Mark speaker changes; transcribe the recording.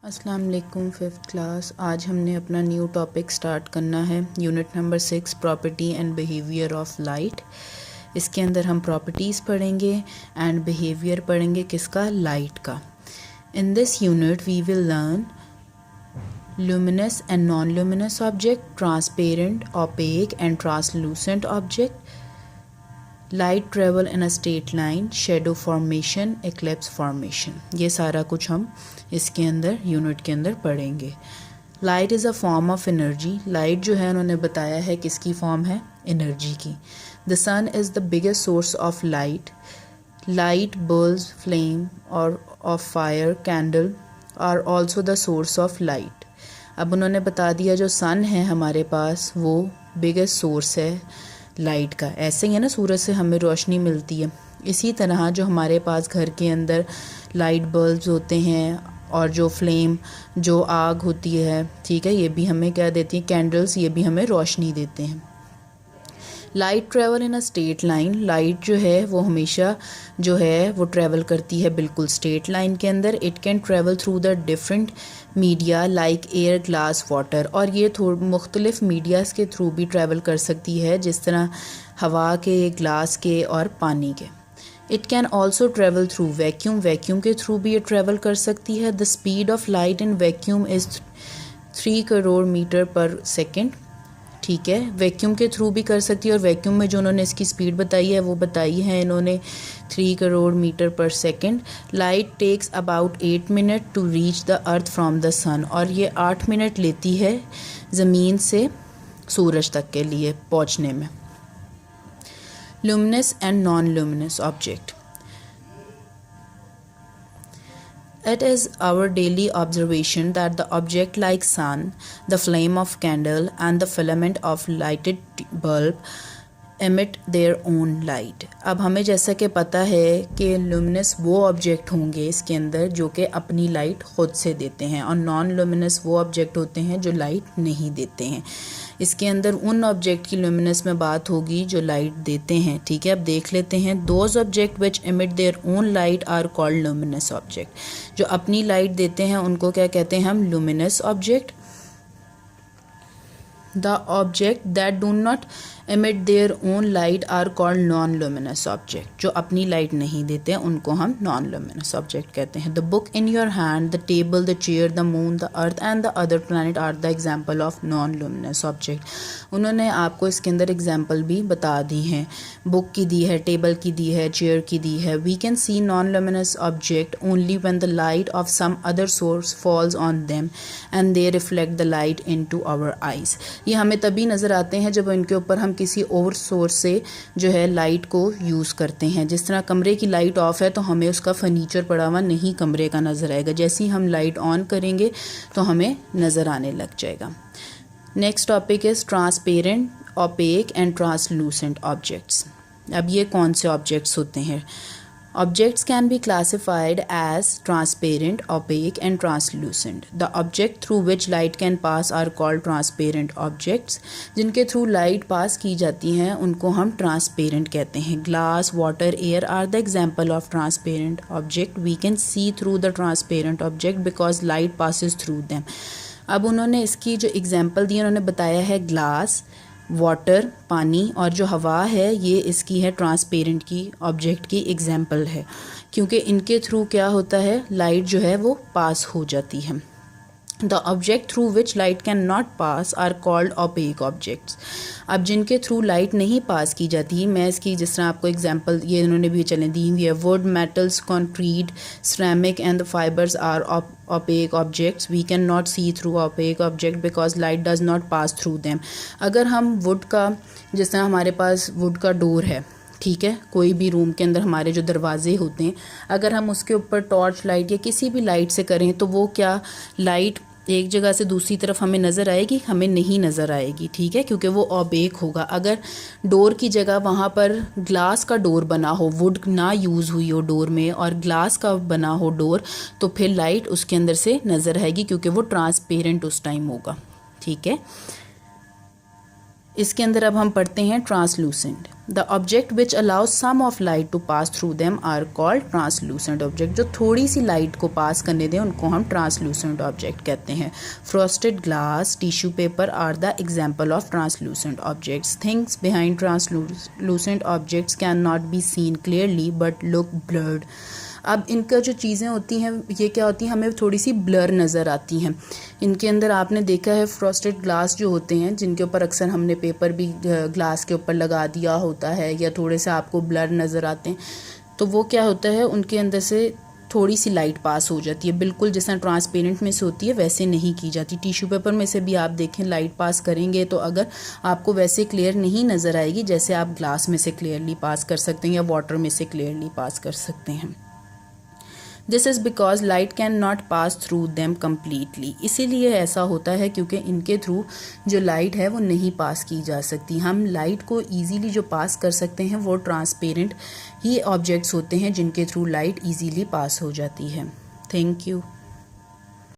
Speaker 1: अस्सलाम वालेकुम fifth class. आज हमने अपना न्यू टॉपिक स्टार्ट करना है। Unit number 6 property and behaviour of light. इसके अंदर हम प्रॉपर्टीज़ पढ़ेंगे एंड बिहेवियर पढ़ेंगे किसका, लाइट का। In this unit we will learn luminous and non-luminous object, transparent, opaque and translucent object, light travel in a straight line, shadow formation, eclipse formation। ये सारा कुछ हम इसके अंदर यूनिट के अंदर पढ़ेंगे। Light is a form of energy. Light जो है उन्होंने बताया है किसकी फॉर्म है, एनर्जी की। The sun is the biggest source of light. Light, bulbs, flame और of fire, candle are also the source of light. अब उन्होंने बता दिया जो सन है हमारे पास वो बिगेस्ट सोर्स है लाइट का। ऐसे ही है ना, सूरज से हमें रोशनी मिलती है, इसी तरह जो हमारे पास घर के अंदर लाइट बल्ब्स होते हैं और जो फ्लेम, जो आग होती है, ठीक है, ये भी हमें क्या देती है, कैंडल्स, ये भी हमें रोशनी देते हैं। Light travel in a straight line. Light जो है वो हमेशा जो है वो ट्रेवल करती है बिल्कुल स्ट्रेट लाइन के अंदर। It can travel through the different media like air, glass, water. और ये मुख्तलिफ मीडियाज़ के थ्रू भी ट्रेवल कर सकती है, जिस तरह हवा के, ग्लास के और पानी के। It can also travel through vacuum. Vacuum के थ्रू भी ये ट्रेवल कर सकती है। The speed of light in vacuum is 3 crore metre पर सेकेंड। ठीक है, वैक्यूम के थ्रू भी कर सकती है। और वैक्यूम में जो उन्होंने इसकी स्पीड बताई है वो बताई है इन्होंने 3 करोड़ मीटर पर second. Light takes about 8 minute to reach the earth from the sun. और ये 8 मिनट लेती है ज़मीन से सूरज तक के लिए पहुँचने में। luminous and non-luminous object. It is our daily observation that the object like sun, the flame of candle and the filament of lighted bulb emit their own light। अब हमें जैसा कि पता है कि luminous वो ऑब्जेक्ट होंगे इसके अंदर जो कि अपनी लाइट ख़ुद से देते हैं, और नॉन luminous वो ऑब्जेक्ट होते हैं जो लाइट नहीं देते हैं। इसके अंदर उन ऑब्जेक्ट की luminous में बात होगी जो लाइट देते हैं। ठीक है, अब देख लेते हैं। Those object which emit their own light are called luminous object। जो अपनी लाइट देते हैं उनको क्या कहते हैं हम, luminous object। The object that do not emit their own light are called non-luminous object। जो अपनी लाइट नहीं देते हैं उनको हम non-luminous object कहते हैं। The book in your hand, the table, the chair, the moon, the earth and the other planet are the example of non-luminous object। उन्होंने आपको इसके अंदर एग्जाम्पल भी बता दी हैं। बुक की दी है, टेबल की दी है, चेयर की दी है। We can see non-luminous object only when the light of some other source falls on them and they reflect the light into our eyes। ये हमें तभी नज़र आते हैं जब इनके ऊपर हम किसी और सोर्स से जो है लाइट को यूज़ करते हैं। जिस तरह कमरे की लाइट ऑफ है तो हमें उसका फर्नीचर पड़ा हुआ नहीं कमरे का नज़र आएगा, जैसे ही हम लाइट ऑन करेंगे तो हमें नज़र आने लग जाएगा। Next topic is transparent, opaque and translucent objects. अब ये कौन से ऑब्जेक्ट्स होते हैं? Objects can be classified as transparent, opaque and translucent। The object through which light can pass are called transparent objects। जिनके थ्रू लाइट पास की जाती हैं उनको हम transparent कहते हैं। Glass, water, air are the example of transparent object। We can see through the transparent object because light passes through them। अब उन्होंने इसकी जो एग्जाम्पल दी उन्होंने बताया है ग्लास, वाटर, पानी, और जो हवा है ये इसकी है ट्रांसपेरेंट की ऑब्जेक्ट की एग्जाम्पल है, क्योंकि इनके थ्रू क्या होता है, लाइट जो है वो पास हो जाती है। The object through which light can not pass are called opaque objects. अब जिनके थ्रू लाइट नहीं पास की जाती, मैं इसकी जिस तरह आपको एग्जांपल ये इन्होंने भी चले दी हुई है। Wood, metals, concrete, ceramic and the fibres are opaque objects. We can not see through opaque object because light does not pass through them. अगर हम वुड का, जिस तरह हमारे पास वुड का डोर है, ठीक है, कोई भी रूम के अंदर हमारे जो दरवाजे होते हैं, अगर हम उसके ऊपर टॉर्च लाइट या किसी भी लाइट से करें तो वो क्या, लाइट एक जगह से दूसरी तरफ हमें नज़र आएगी, हमें नहीं नज़र आएगी। ठीक है, क्योंकि वो ओपेक होगा। अगर डोर की जगह वहाँ पर ग्लास का डोर बना हो, वुड ना यूज़ हुई हो डोर में और ग्लास का बना हो डोर, तो फिर लाइट उसके अंदर से नज़र आएगी क्योंकि वो ट्रांसपेरेंट उस टाइम होगा। ठीक है, इसके अंदर अब हम पढ़ते हैं translucent. The object which allows some of light to pass through them are called translucent object. जो थोड़ी सी लाइट को पास करने दें उनको हम ट्रांसलूसेंट ऑब्जेक्ट कहते हैं। Frosted glass, tissue paper are the example of translucent objects. Things behind translucent objects can not be seen clearly but look blurred. अब इनका जो चीज़ें होती हैं ये क्या होती हैं, हमें थोड़ी सी ब्लर नज़र आती हैं। इनके अंदर आपने देखा है फ्रॉस्टेड ग्लास जो होते हैं, जिनके ऊपर अक्सर हमने पेपर भी ग्लास के ऊपर लगा दिया होता है या थोड़े से आपको ब्लर नज़र आते हैं, तो वो क्या होता है, उनके अंदर से थोड़ी सी लाइट पास हो जाती है। बिल्कुल जैसा ट्रांसपेरेंट में से होती है वैसे नहीं की जाती। टिश्यू पेपर में से भी आप देखें लाइट पास करेंगे तो अगर आपको वैसे क्लियर नहीं नज़र आएगी जैसे आप ग्लास में से क्लियरली पास कर सकते हैं या वाटर में से क्लियरली पास कर सकते हैं। This is because light can not pass through them completely. इसीलिए ऐसा होता है क्योंकि इनके थ्रू जो लाइट है वो नहीं पास की जा सकती। हम लाइट को ईजीली जो पास कर सकते हैं वो ट्रांसपेरेंट ही ऑब्जेक्ट्स होते हैं जिनके थ्रू लाइट ईजीली पास हो जाती है। Thank you.